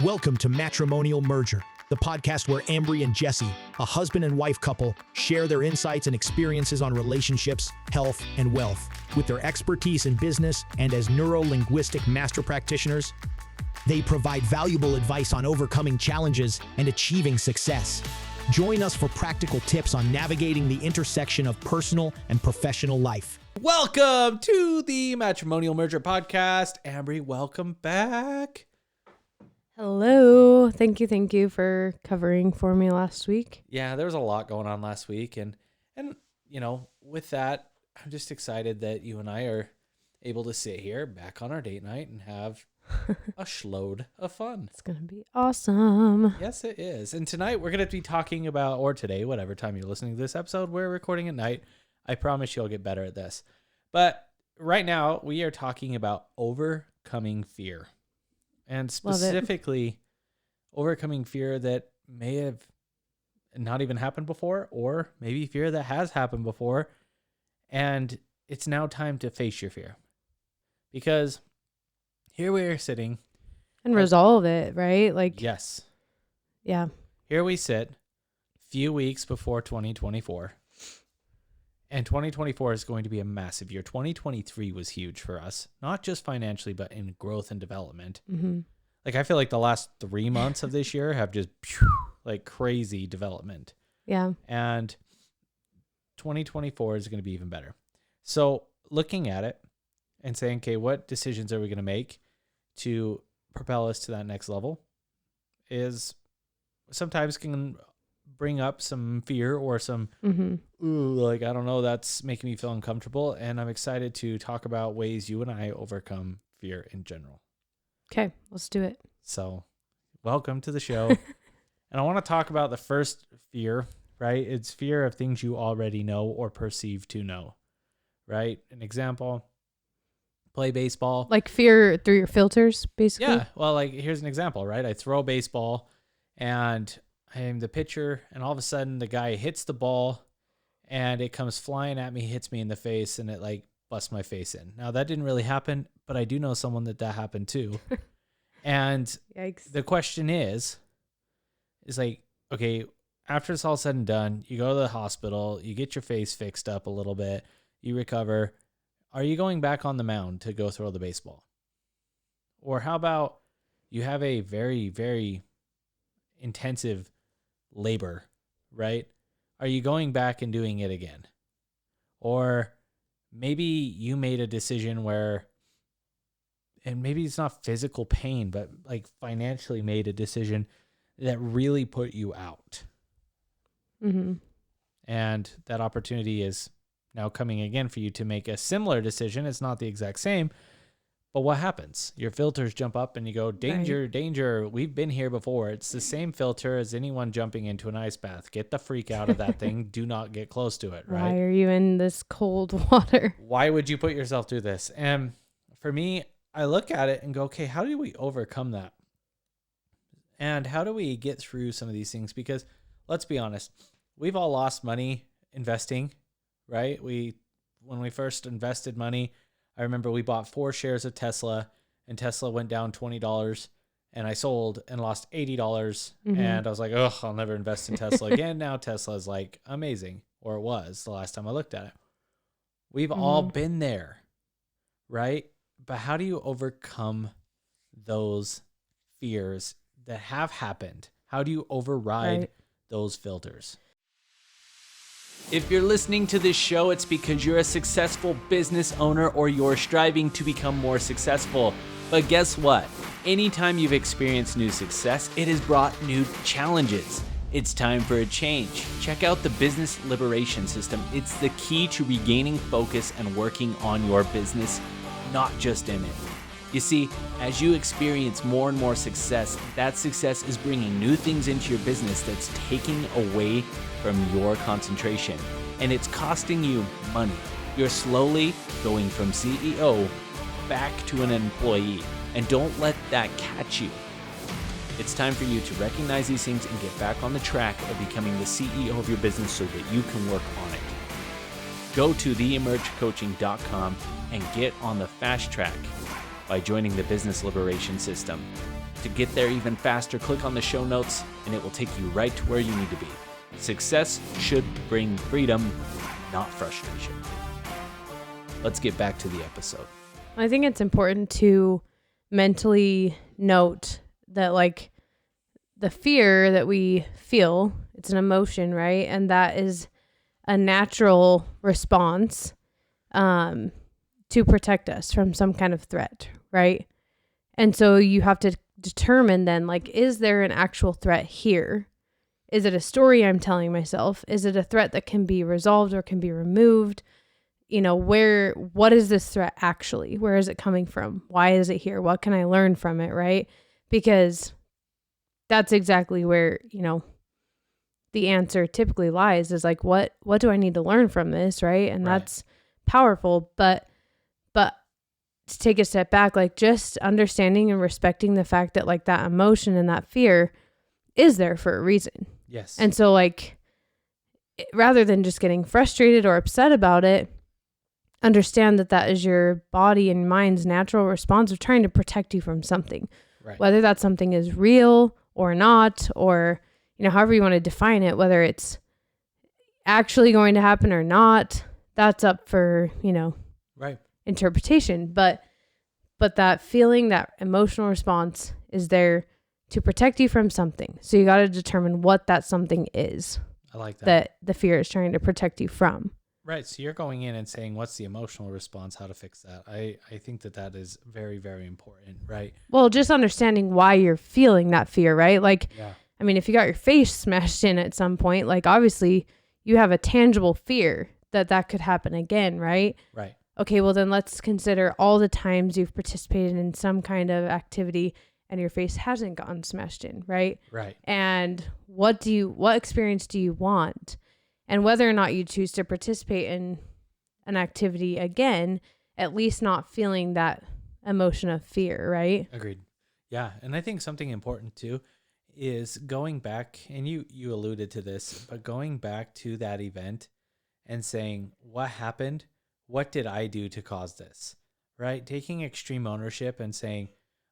Welcome to Matrimonial Merger, the podcast where Ambry and Jesse, a husband and wife couple, share their insights and experiences on relationships, health, and wealth. With their expertise in business and as neuro-linguistic master practitioners, they provide valuable advice on overcoming challenges and achieving success. Join us for practical tips on navigating the intersection of personal and professional life. Welcome to the Matrimonial Merger podcast. Ambry, welcome back. Hello. Thank you for covering for me last week. Yeah, there was a lot going on last week. And you know, with that, I'm just excited that you and I are able to sit here back on our date night and have a shload of fun. It's going to be awesome. Yes, it is. And tonight we're going to be talking about, or today, whatever time you're listening to this episode, we're recording at night. I promise you'll get better at this. But right now we are talking about overcoming fear. And specifically overcoming fear that may have not even happened before, or maybe fear that has happened before. And it's now time to face your fear. Because here we are sitting. And resolve it, right? Like, yes. Yeah. Here we sit, few weeks before 2024. And 2024 is going to be a massive year. 2023 was huge for us, not just financially, but in growth and development. Mm-hmm. Like, I feel like the last 3 months of this year have just like crazy development. Yeah. And 2024 is going to be even better. So looking at it and saying, okay, what decisions are we going to make to propel us to that next level is sometimes can bring up some fear or some, like, I don't know, that's making me feel uncomfortable. And I'm excited to talk about ways you and I overcome fear in general. Okay, let's do it. So welcome to the show. And I want to talk about the first fear, right? It's fear of things you already know or perceive to know, right? An example, play baseball. Like fear through your filters, basically? Yeah, well, like, here's an example, right? I throw a baseball and I'm the pitcher, and all of a sudden the guy hits the ball and it comes flying at me, hits me in the face, and it like busts my face in. Now that didn't really happen, but I do know someone that happened too. And Yikes. the question is like, okay, after it's all said and done, you go to the hospital, you get your face fixed up a little bit, you recover. Are you going back on the mound to go throw the baseball? Or how about you have a very, very intensive labor, right? Are you going back and doing it again? Or maybe you made a decision where, and maybe it's not physical pain, but like financially made a decision that really put you out. Mm-hmm. And that opportunity is now coming again for you to make a similar decision. It's not the exact same, but what happens? Your filters jump up and you go, danger, right. Danger. We've been here before. It's the same filter as anyone jumping into an ice bath. Get the freak out of that thing. Do not get close to it, right? Why are you in this cold water? Why would you put yourself through this? And for me, I look at it and go, okay, how do we overcome that? And how do we get through some of these things? Because let's be honest, we've all lost money investing, right? When we first invested money, I remember we bought 4 shares of Tesla, and Tesla went down $20, and I sold and lost $80. Mm-hmm. And I was like, oh, I'll never invest in Tesla again. Now Tesla is like amazing, or it was the last time I looked at it. We've all been there, right? But how do you overcome those fears that have happened? How do you override those filters? If you're listening to this show, it's because you're a successful business owner or you're striving to become more successful. But guess what? Anytime you've experienced new success, it has brought new challenges. It's time for a change. Check out the Business Liberation System. It's the key to regaining focus and working on your business, not just in it. You see, as you experience more and more success, that success is bringing new things into your business that's taking away from your concentration, and it's costing you money. You're slowly going from CEO back to an employee, and don't let that catch you. It's time for you to recognize these things and get back on the track of becoming the CEO of your business so that you can work on it. Go to theemergecoaching.com and get on the fast track by joining the Business Liberation System. To get there even faster, click on the show notes and it will take you right to where you need to be. Success should bring freedom, not frustration. Let's get back to the episode. I think it's important to mentally note that, like, the fear that we feel, it's an emotion, right? And that is a natural response to protect us from some kind of threat, right? And so you have to determine then, like, is there an actual threat here? Is it a story I'm telling myself? Is it a threat that can be resolved or can be removed? You know, what is this threat actually? Where is it coming from? Why is it here? What can I learn from it, right? Because that's exactly where, you know, the answer typically lies, is like, what do I need to learn from this, right? And that's powerful, but to take a step back, like, just understanding and respecting the fact that, like, that emotion and that fear is there for a reason. Yes. And so, like, rather than just getting frustrated or upset about it, understand that that is your body and mind's natural response of trying to protect you from something. Right. Whether that something is real or not, or, you know, however you want to define it, whether it's actually going to happen or not, that's up for, you know, Right. interpretation. But that feeling, that emotional response is there to protect you from something. So you got to determine what that something is I like that. that the fear is trying to protect you from. Right. So you're going in and saying, what's the emotional response? How to fix that? I think that is very, very important. Right. Well, just understanding why you're feeling that fear, right? Like, Yeah. I mean, if you got your face smashed in at some point, like, obviously you have a tangible fear that could happen again, right? Right. Okay, well then let's consider all the times you've participated in some kind of activity and your face hasn't gotten smashed in, right? Right. And what experience do you want? And whether or not you choose to participate in an activity again, at least not feeling that emotion of fear, right? Agreed. Yeah. And I think something important too is going back, and you alluded to this, but going back to that event and saying, what happened? What did I do to cause this? Right? Taking extreme ownership and saying,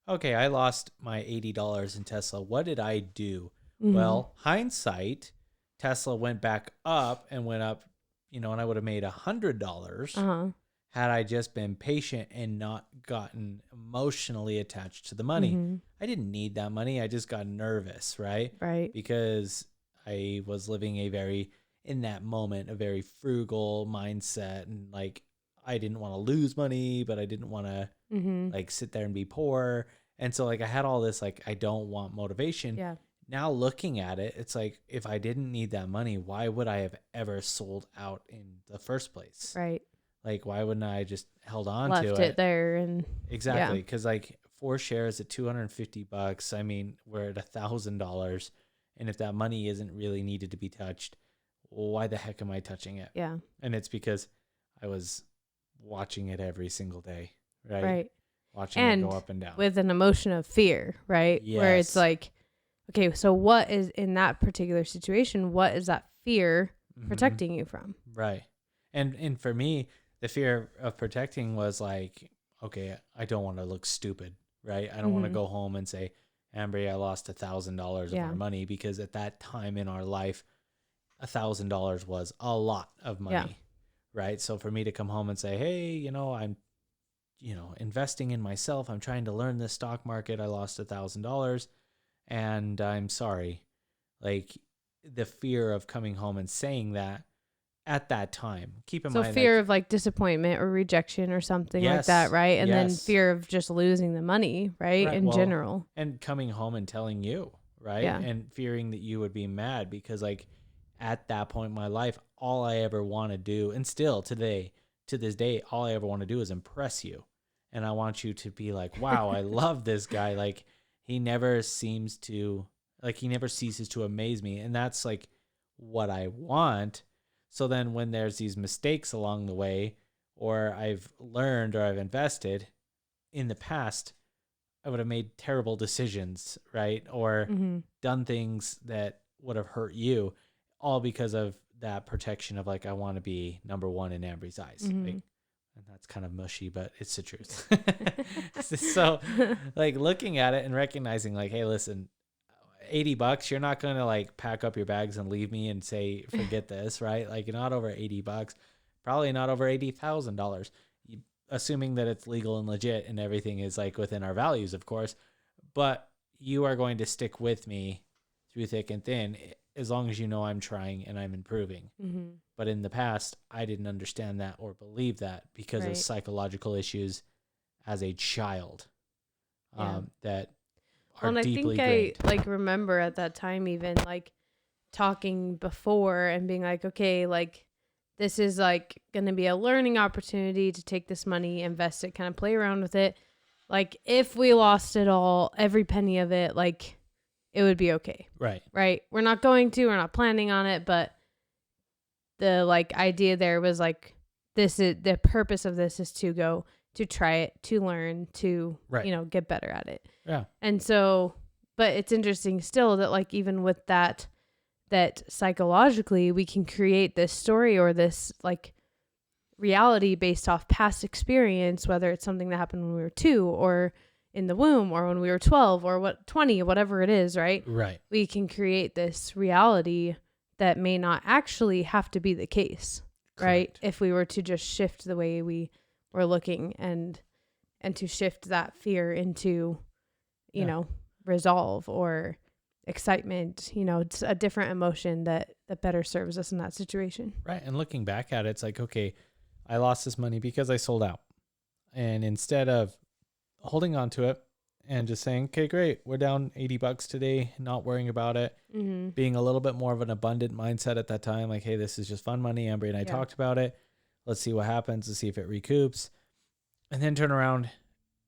okay, I lost my $80 in Tesla. What did I do? Mm-hmm. Well, hindsight, Tesla went back up and went up, you know, and I would have made $100 had I just been patient and not gotten emotionally attached to the money. Mm-hmm. I didn't need that money. I just got nervous, right? Right. Because I was living in that moment, a very frugal mindset. And like, I didn't want to lose money, but I didn't want to like sit there and be poor. And so like, I had all this, like, I don't want motivation. Yeah. Now looking at it, it's like, if I didn't need that money, why would I have ever sold out in the first place? Right. Like, why wouldn't I just held on Left to it there and Exactly. Because like 4 shares at $250, I mean, we're at $1,000. And if that money isn't really needed to be touched, why the heck am I touching it? yeah. And it's because I was watching it every single day, right? Right. Watching And it go up and down. with an emotion of fear, right? Where it's Yes. like, okay, so what is in that particular situation? What is that fear protecting you from? Right. And for me, the fear of protecting was like, okay, I don't want to look stupid, right? I don't want to go home and say, Ambry, I lost $1,000 of our money, because at that time in our life, $1,000 was a lot of money, right? So for me to come home and say, hey, you know, I'm, you know, investing in myself. I'm trying to learn this stock market. I lost $1,000 and I'm sorry. Like, the fear of coming home and saying that at that time, keep in mind. So fear of like disappointment or rejection or something like Yes, that, right? And then yes. fear of just losing the money, right? Right, In well, general. and coming home and telling you, right? Yeah. And fearing that you would be mad, because like at that point in my life, all I ever want to do, and still to this day, all I ever want to do is impress you. And I want you to be like, wow, I love this guy. Like, he never ceases to amaze me. And that's like what I want. So then when there's these mistakes along the way, or I've learned or I've invested in the past, I would have made terrible decisions, right? Or done things that would have hurt you, all because of that protection of like, I want to be number one in Ambry's eyes. Like, And that's kind of mushy, but it's the truth. So like looking at it and recognizing like, hey, listen, $80, you're not going to like pack up your bags and leave me and say, forget this, right? Like you're not over $80, probably not over $80,000, assuming that it's legal and legit and everything is like within our values, of course, but you are going to stick with me through thick and thin as long as you know I'm trying and I'm improving. Mm-hmm. But in the past, I didn't understand that or believe that because of psychological issues as a child that are and deeply I think ingrained. I like remember at that time even like talking before and being like, okay, like this is like going to be a learning opportunity to take this money, invest it, kind of play around with it. Like if we lost it all, every penny of it, like it would be okay. Right. Right. We're not planning on it, but the like idea there was like, this is the purpose of this is to go to try it, to learn, to, get better at it. Yeah. And so, but it's interesting still that like, even with that psychologically we can create this story or this like reality based off past experience, whether it's something that happened when we were 2 or in the womb or when we were 12 or 20, whatever it is, right? Right. We can create this reality that may not actually have to be the case, right? Correct. If we were to just shift the way we were looking and to shift that fear into, resolve or excitement, it's a different emotion that better serves us in that situation. Right. And looking back at it, it's like, okay, I lost this money because I sold out. And instead of holding on to it and just saying, okay, great, we're down $80 today, not worrying about it, being a little bit more of an abundant mindset at that time, like, hey, this is just fun money. Ambry and I talked about it. Let's see what happens to see if it recoups. And then turn around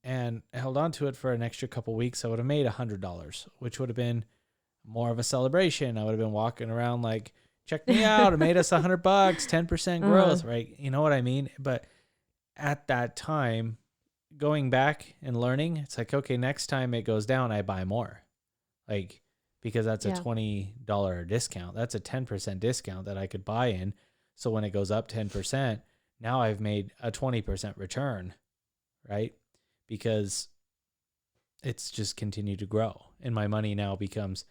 and held on to it for an extra couple weeks. I would have made $100, which would have been more of a celebration. I would have been walking around like, check me out. I made us $100, 10% growth, right? You know what I mean? But at that time, going back and learning, it's like, okay, next time it goes down, I buy more. Like, because that's a $20 discount. That's a 10% discount that I could buy in. So when it goes up 10%, now I've made a 20% return, right? Because it's just continued to grow. And my money now becomes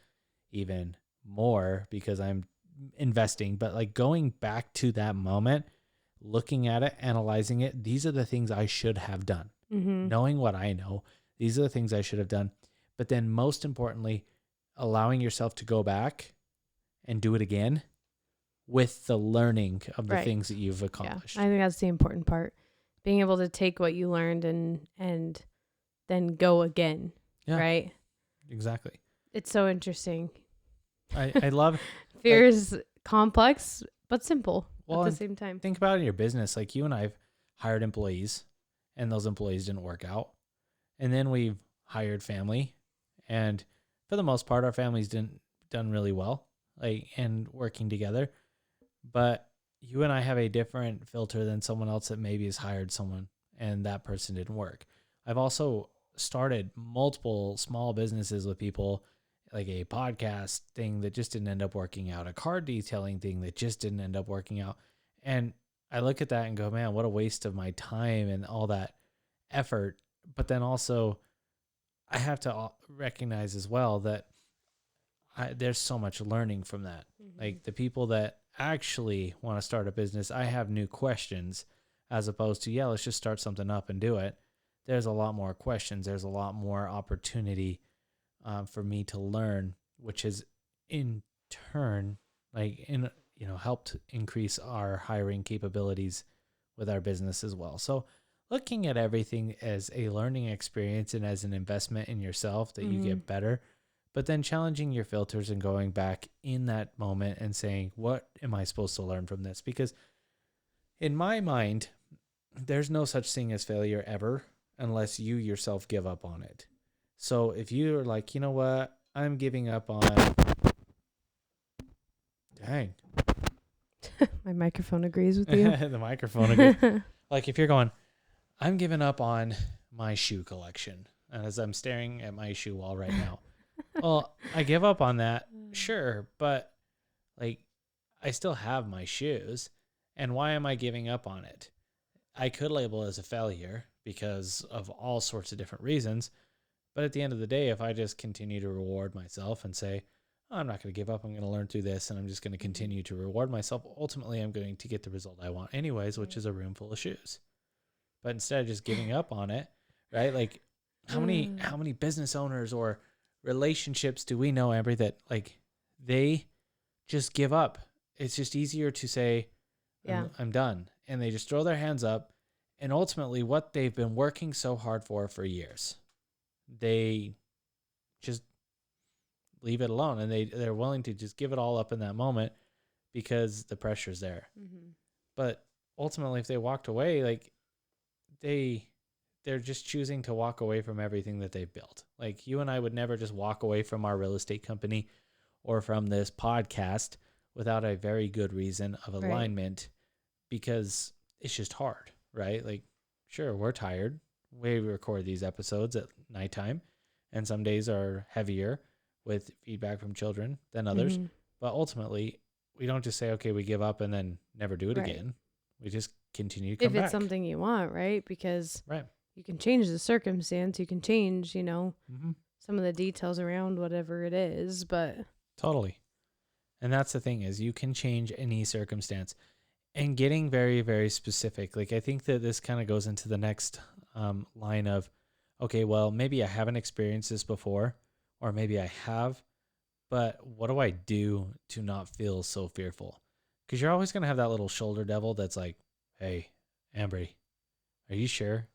even more because I'm investing. But like going back to that moment, looking at it, analyzing it, these are the things I should have done. Knowing what I know, these are the things I should have done. But then most importantly, allowing yourself to go back and do it again with the learning of the things that you've accomplished. I think that's the important part. Being able to take what you learned and then go again. Right? Exactly. It's so interesting. I love fear is complex but simple at the same time. Think about it in your business. Like you and I've hired employees and those employees didn't work out. And then we've hired family, and for the most part, our families done really well, like, and working together. But you and I have a different filter than someone else that maybe has hired someone and that person didn't work. I've also started multiple small businesses with people, like a podcast thing that just didn't end up working out, a car detailing thing that just didn't end up working out. And I look at that and go, man, what a waste of my time and all that effort. But then also I have to recognize as well that there's so much learning from that. Like the people that actually want to start a business, I have new questions as opposed to, let's just start something up and do it. There's a lot more questions. There's a lot more opportunity for me to learn, which has in turn, helped increase our hiring capabilities with our business as well. So looking at everything as a learning experience and as an investment in yourself that you get better, but then challenging your filters and going back in that moment and saying, what am I supposed to learn from this? Because in my mind, there's no such thing as failure ever unless you yourself give up on it. So if you're like, you know what, I'm giving up on... Dang. My microphone agrees with you. The microphone agrees. Like if you're going, I'm giving up on my shoe collection. And as I'm staring at my shoe wall right now, well, I give up on that. Sure. But like, I still have my shoes. And why am I giving up on it? I could label it as a failure because of all sorts of different reasons. But at the end of the day, if I just continue to reward myself and say, oh, I'm not going to give up, I'm going to learn through this, and I'm just going to continue to reward myself, ultimately I'm going to get the result I want anyways, which is a room full of shoes. But instead of just giving up on it, right? Like how many business owners or relationships do we know, Ambry, that like they just give up? It's just easier to say, I'm done. And they just throw their hands up. And ultimately what they've been working so hard for years, they just leave it alone. And they're willing to just give it all up in that moment because the pressure's there. Mm-hmm. But ultimately, if they walked away, like they're just choosing to walk away from everything that they've built. Like you and I would never just walk away from our real estate company or from this podcast without a very good reason of alignment, because it's just hard, right? Like, sure, we're tired. We record these episodes at nighttime, and some days are heavier with feedback from children than others. Mm-hmm. But ultimately, we don't just say, okay, we give up and then never do it again. We just continue to come back. If it's something you want, right? Because you can change the circumstance. You can change, some of the details around whatever it is, but... Totally. And that's the thing, is you can change any circumstance. And getting very, very specific. Like, I think that this kind of goes into the next line of, okay, well, maybe I haven't experienced this before, or maybe I have, but what do I do to not feel so fearful? Because you're always going to have that little shoulder devil that's like, hey, Ambry, are you sure?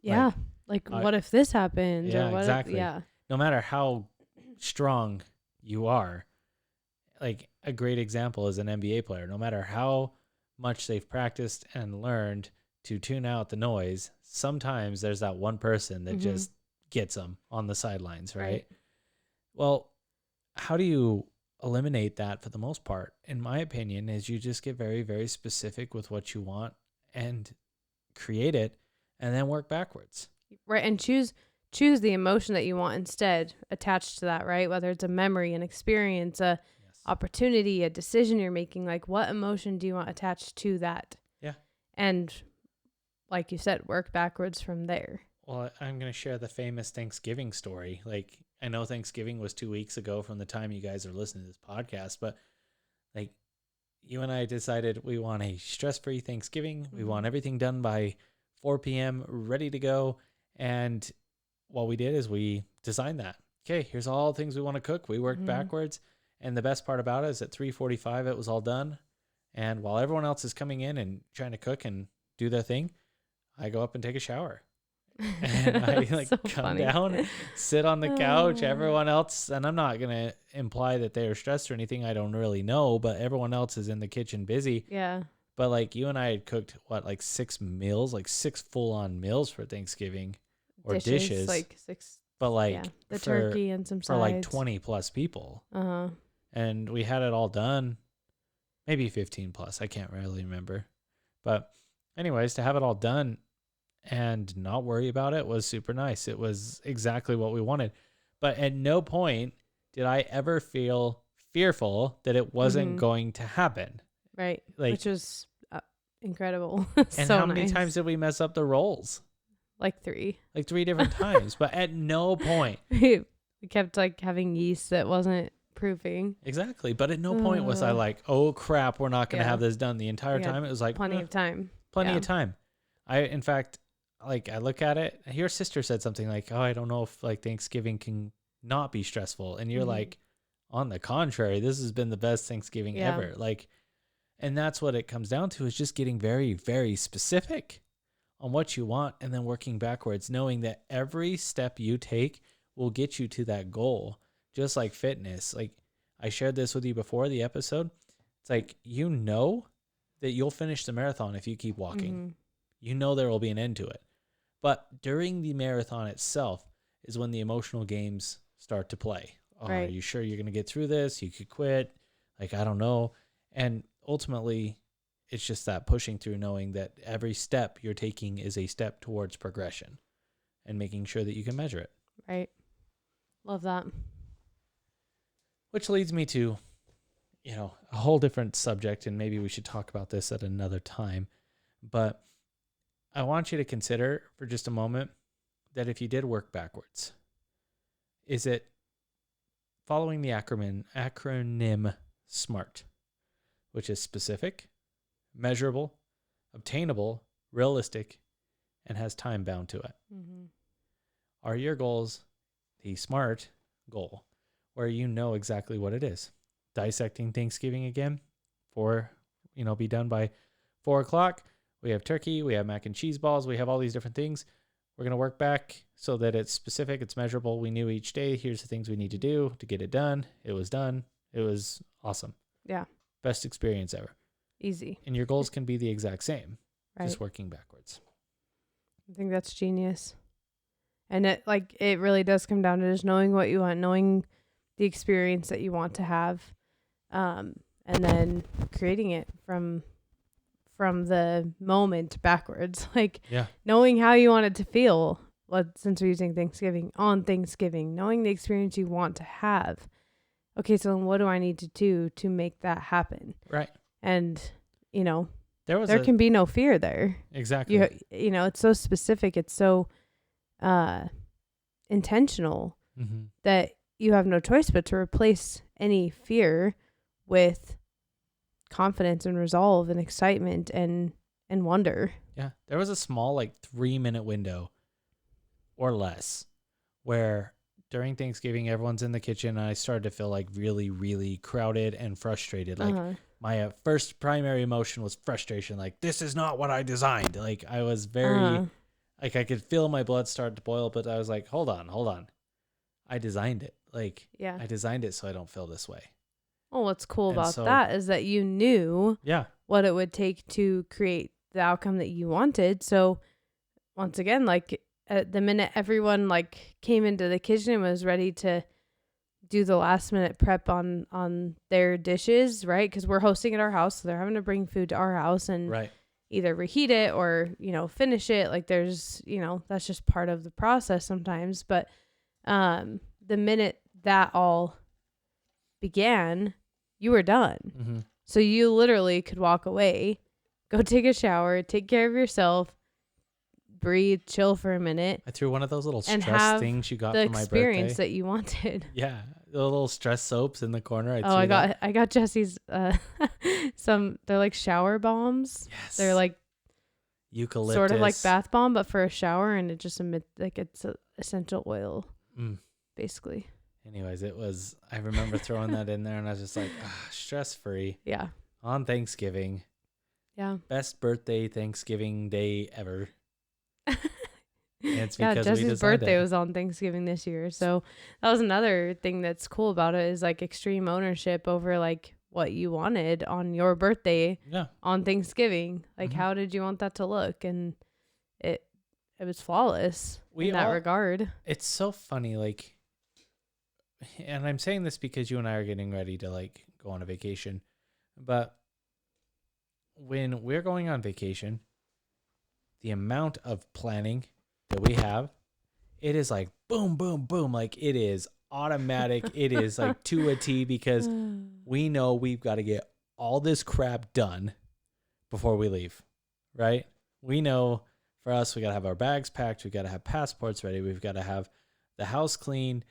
Yeah. Like what if this happens? Yeah, or what exactly. If, no matter how strong you are, like a great example is an NBA player. No matter how much they've practiced and learned to tune out the noise, sometimes there's that one person that just gets them on the sidelines, right? Well, how do you eliminate that for the most part? In my opinion, is you just get very, very specific with what you want and create it, and then work backwards. Right, and choose the emotion that you want instead attached to that, right? Whether it's a memory, an experience, a opportunity, a decision you're making, like what emotion do you want attached to that? Yeah. And like you said, work backwards from there. Well, I'm going to share the famous Thanksgiving story. Like, I know Thanksgiving was 2 weeks ago from the time you guys are listening to this podcast, but like you and I decided we want a stress-free Thanksgiving. We want everything done by 4 p.m., ready to go. And what we did is we designed that. Okay, here's all the things we want to cook. We worked backwards. And the best part about it is at 3:45, it was all done. And while everyone else is coming in and trying to cook and do their thing, I go up and take a shower. And I like come down, sit on the couch, everyone else, and I'm not going to imply that they are stressed or anything. I don't really know, but everyone else is in the kitchen busy. Yeah. But like you and I had cooked like 6 meals, like 6 full-on meals for Thanksgiving, or dishes. Like 6. But like the turkey and some sides. For like 20 plus people. Uh-huh. And we had it all done, maybe 15 plus. I can't really remember. But anyways, to have it all done and not worry about it was super nice. It was exactly what we wanted. But at no point did I ever feel fearful that it wasn't going to happen. Right. Like, which was incredible. And so how many nice. times did we mess up the rolls? Like 3. Like 3 different times. But at no point. We kept like having yeast that wasn't proofing. Exactly. But at no point was I like, oh crap, we're not going to have this done. The entire time it was like plenty of time. Plenty of time. In fact, like I look at it, your sister said something like, oh, I don't know if like Thanksgiving can not be stressful. And you're like, on the contrary, this has been the best Thanksgiving ever. Like, and that's what it comes down to, is just getting very, very specific on what you want and then working backwards, knowing that every step you take will get you to that goal. Just like fitness. Like I shared this with you before the episode. It's like, you know that you'll finish the marathon if you keep walking. You know there will be an end to it. But during the marathon itself is when the emotional games start to play. Oh, are you sure you're going to get through this? You could quit. Like, I don't know. And ultimately, it's just that pushing through, knowing that every step you're taking is a step towards progression and making sure that you can measure it. Right. Love that. Which leads me to, a whole different subject, and maybe we should talk about this at another time. But I want you to consider for just a moment that if you did work backwards, is it following the acronym SMART, which is specific, measurable, obtainable, realistic, and has time bound to it? Mm-hmm. Are your goals the SMART goal, where you know exactly what it is? Dissecting Thanksgiving again, be done by 4:00. We have turkey, we have mac and cheese balls, we have all these different things. We're going to work back so that it's specific, it's measurable. We knew each day, here's the things we need to do to get it done. It was done. It was awesome. Yeah. Best experience ever. Easy. And your goals can be the exact same, Right. just working backwards. I think that's genius. And it really does come down to just knowing what you want, knowing the experience that you want to have, and then creating it from the moment backwards. Yeah. Knowing how you want it to feel. Since we're using on Thanksgiving, knowing the experience you want to have. Okay, so then what do I need to do to make that happen? Right. And, There can be no fear there. Exactly. It's so specific. It's so intentional Mm-hmm. that you have no choice but to replace any fear with confidence and resolve and excitement and wonder. Yeah. There was a small 3-minute window or less where during Thanksgiving, everyone's in the kitchen and I started to feel really, really crowded and frustrated. My first primary emotion was frustration. This is not what I designed. I was very, I could feel my blood start to boil, but I was like, hold on. I designed it. Yeah. I designed it so I don't feel this way. Well, what's cool And about so- that is that you knew Yeah. what it would take to create the outcome that you wanted. So once again, at the minute everyone came into the kitchen and was ready to do the last minute prep on their dishes, right? Because we're hosting at our house, so they're having to bring food to our house and Right. either reheat it or, finish it. There's, that's just part of the process sometimes. But the minute that all began, you were done. Mm-hmm. So you literally could walk away, go take a shower, take care of yourself, breathe, chill for a minute, I threw one of those little and stress have things you got the for my experience birthday. that you wanted. Yeah. The little stress soaps in the corner. I got Jesse's they're like shower bombs. Yes. They're eucalyptus. sort of like bath bomb, but for a shower, and it just it's essential oil, basically. Anyways, I remember throwing that in there and I was just stress free Yeah. on Thanksgiving. Yeah. Best birthday Thanksgiving day ever. And it's Yeah, because we Jesse's designed birthday it. was on Thanksgiving this year. So that was another thing that's cool about it is extreme ownership over what you wanted on your birthday Yeah. on Thanksgiving. Mhm. How did you want that to look? And it was flawless We in that all- regard. It's so funny, and I'm saying this because you and I are getting ready to go on a vacation, but when we're going on vacation, the amount of planning that we have, it is boom, boom, boom. It is automatic. It is to a T because we know we've got to get all this crap done before we leave, right? We know for us, we got to have our bags packed. We got to have passports ready. We've got to have the house clean.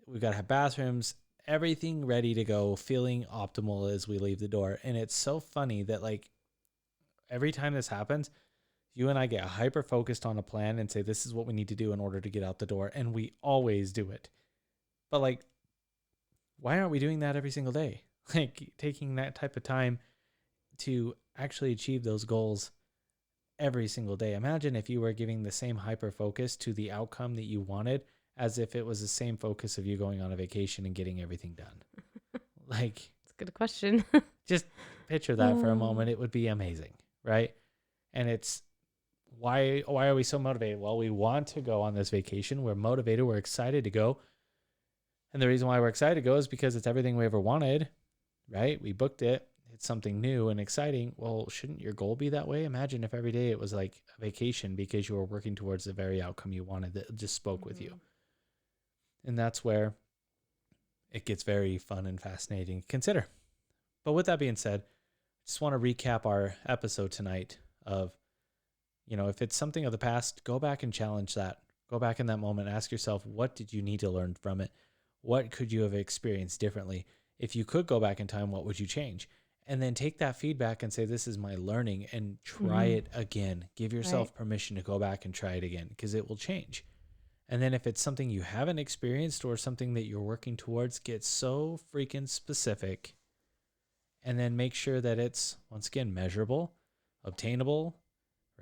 We've got to have bathrooms, everything ready to go, feeling optimal as we leave the door. And it's so funny that every time this happens, you and I get hyper focused on a plan and say, this is what we need to do in order to get out the door. And we always do it. But why aren't we doing that every single day? Taking that type of time to actually achieve those goals every single day. Imagine if you were giving the same hyper focus to the outcome that you wanted as if it was the same focus of you going on a vacation and getting everything done. It's a good question. Just picture that for a moment. It would be amazing, right? And it's why are we so motivated? Well, we want to go on this vacation. We're motivated. We're excited to go. And the reason why we're excited to go is because it's everything we ever wanted, right? We booked it. It's something new and exciting. Well, shouldn't your goal be that way? Imagine if every day it was a vacation because you were working towards the very outcome you wanted that just spoke with you. And that's where it gets very fun and fascinating to consider. But with that being said, I just want to recap our episode tonight of, if it's something of the past, go back and challenge that. Go back in that moment, ask yourself, what did you need to learn from it? What could you have experienced differently? If you could go back in time, what would you change? And then take that feedback and say, this is my learning, and try it again. Give yourself permission to go back and try it again, because it will change. And then if it's something you haven't experienced or something that you're working towards, get so freaking specific, and then make sure that it's, once again, measurable, obtainable,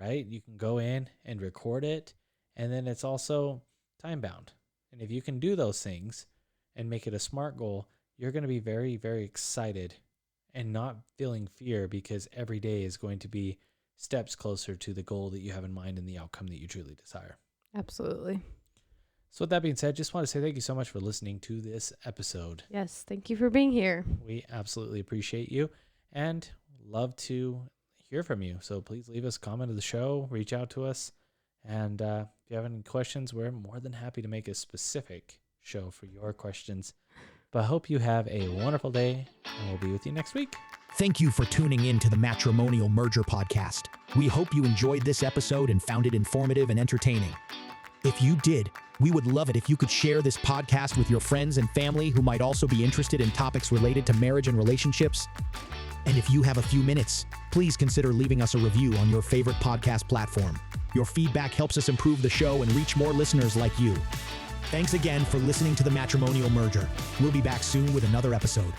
right? You can go in and record it, and then it's also time bound. And if you can do those things and make it a SMART goal, you're going to be very, very excited and not feeling fear, because every day is going to be steps closer to the goal that you have in mind and the outcome that you truly desire. Absolutely. So with that being said, just want to say thank you so much for listening to this episode. Yes, thank you for being here. We absolutely appreciate you and love to hear from you. So please leave us a comment of the show, reach out to us. And if you have any questions, we're more than happy to make a specific show for your questions. But I hope you have a wonderful day, and we'll be with you next week. Thank you for tuning in to the Matrimonial Merger podcast. We hope you enjoyed this episode and found it informative and entertaining. If you did, we would love it if you could share this podcast with your friends and family who might also be interested in topics related to marriage and relationships. And if you have a few minutes, please consider leaving us a review on your favorite podcast platform. Your feedback helps us improve the show and reach more listeners like you. Thanks again for listening to the Matrimonial Merger. We'll be back soon with another episode.